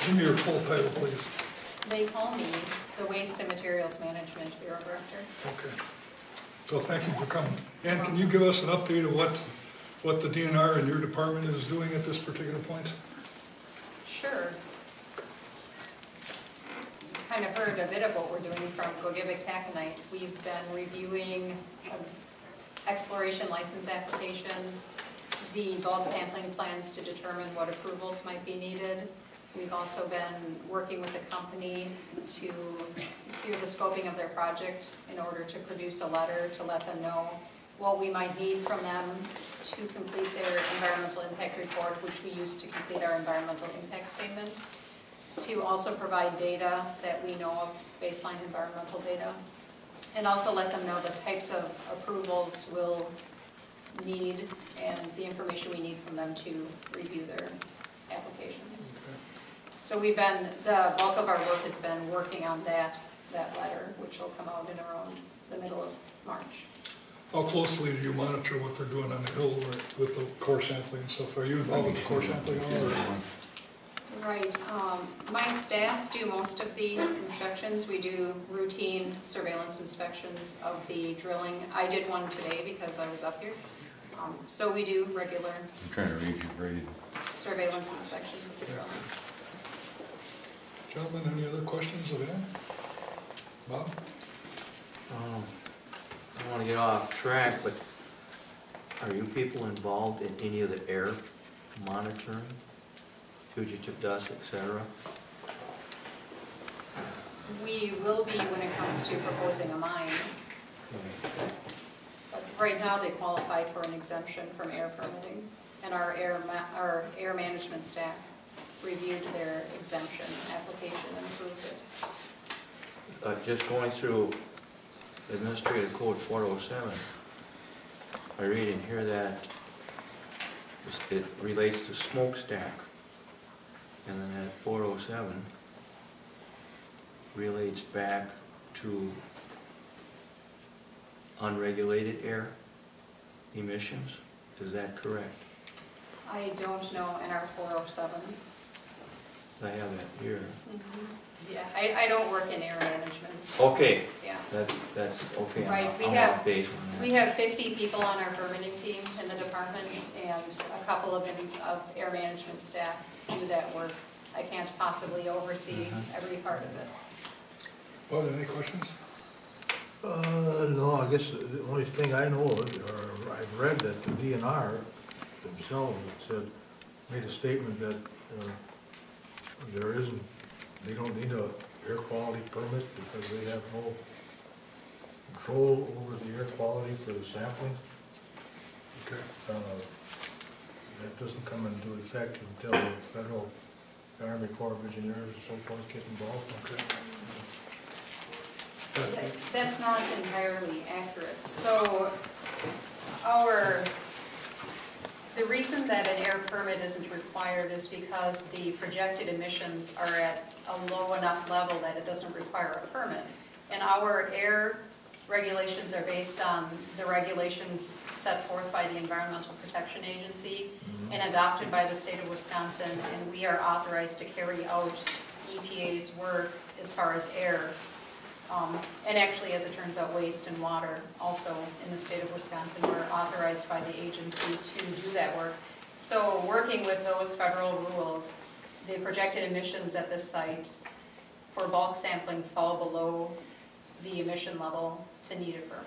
Give me your full title, please. They call me the Waste and Materials Management Bureau Director. Okay. So thank you for coming. Ann, can you give us an update of what the DNR and your department is doing at this particular point? Sure. Kind of heard a bit of what we're doing from Gogebic Taconite. We've been reviewing exploration license applications, the bulk sampling plans to determine what approvals might be needed. We've also been working with the company to do the scoping of their project in order to produce a letter to let them know what we might need from them to complete their environmental impact report, which we use to complete our environmental impact statement, to also provide data that we know of, baseline environmental data, and also let them know the types of approvals we'll need and the information we need from them to review their applications. Okay. So the bulk of our work has been working on that letter, which will come out in around the middle of March. How closely do you monitor what they're doing on the hill with the core sampling and stuff? Are you involved with the core sampling at all? Right. My staff do most of the inspections. We do routine surveillance inspections of the drilling. I did one today because I was up here. So we do regular I'm trying to read your grade. Surveillance inspections of the drilling. Gentlemen, any other questions of Ann? Bob? I don't want to get off track, but are you people involved in any of the air monitoring? Fugitive dust, etc.? We will be when it comes to proposing a mine. Okay. But right now they qualify for an exemption from air permitting, and our air management staff reviewed their exemption application and approved it. Just going through Administrative Code 407, I read in here that it relates to smokestack. And then that 407 relates back to unregulated air emissions. Is that correct? I don't know in our 407. I have that here. Mm-hmm. Yeah, I don't work in air management. So okay. Yeah. That's okay. Right. I'm off base on that. We have 50 people on our permitting team in the department, and a couple of air management staff do that work. I can't possibly oversee every part of it. Bud, any questions? No, I guess the only thing I know of, or I've read that the DNR themselves made a statement that they don't need a air quality permit because they have no control over the air quality for the sampling. Okay. That doesn't come into effect until the federal Army Corps of Engineers and so forth get involved. Okay. That's not entirely accurate. So the reason that an air permit isn't required is because the projected emissions are at a low enough level that it doesn't require a permit. And our air regulations are based on the regulations set forth by the Environmental Protection Agency and adopted by the state of Wisconsin, and we are authorized to carry out EPA's work as far as air. And actually, as it turns out, waste and water also in the state of Wisconsin were authorized by the agency to do that work. So working with those federal rules, the projected emissions at this site for bulk sampling fall below the emission level to need a permit.